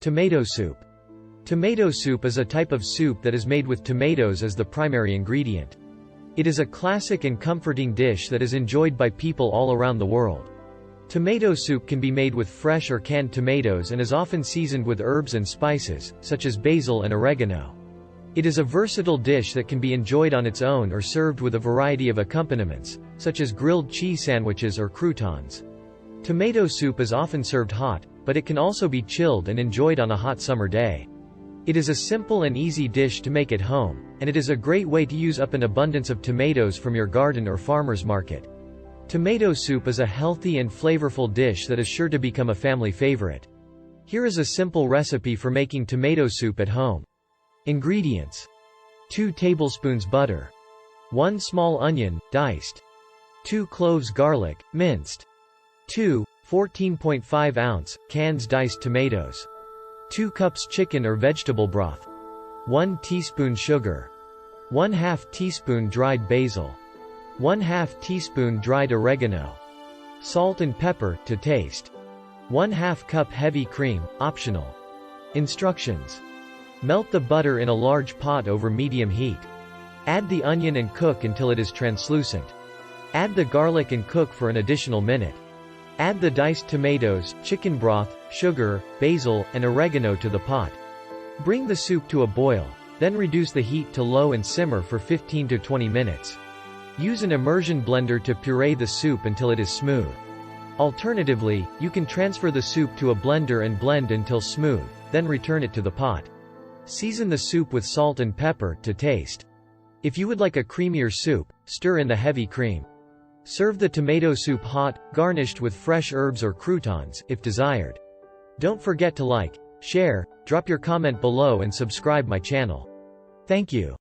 Tomato soup. Tomato soup is a type of soup that is made with tomatoes as the primary ingredient. It is a classic and comforting dish that is enjoyed by people all around the world. Tomato soup can be made with fresh or canned tomatoes and is often seasoned with herbs and spices, such as basil and oregano. It is a versatile dish that can be enjoyed on its own or served with a variety of accompaniments, such as grilled cheese sandwiches or croutons. Tomato soup is often served hot, but it can also be chilled and enjoyed on a hot summer day. It is a simple and easy dish to make at home, and it is a great way to use up an abundance of tomatoes from your garden or farmer's market. Tomato soup is a healthy and flavorful dish that is sure to become a family favorite. Here is a simple recipe for making tomato soup at home. Ingredients: 2 tablespoons butter, 1 small onion, diced, 2 cloves garlic, minced, 2 14.5-ounce cans diced tomatoes, 2 cups chicken or vegetable broth, 1 teaspoon sugar, 1/2 teaspoon dried basil, 1/2 teaspoon dried oregano, salt and pepper to taste, 1/2 cup heavy cream, optional. Instructions: melt the butter in a large pot over medium heat. Add the onion and cook until it is translucent. Add the garlic and cook for an additional minute. Add the diced tomatoes, chicken broth, sugar, basil, and oregano to the pot. Bring the soup to a boil, then reduce the heat to low and simmer for 15 to 20 minutes. Use an immersion blender to puree the soup until it is smooth. Alternatively, you can transfer the soup to a blender and blend until smooth, then return it to the pot. Season the soup with salt and pepper to taste. If you would like a creamier soup, stir in the heavy cream. Serve the tomato soup hot, garnished with fresh herbs or croutons, if desired. Don't forget to like, share, drop your comment below and subscribe my channel. Thank you.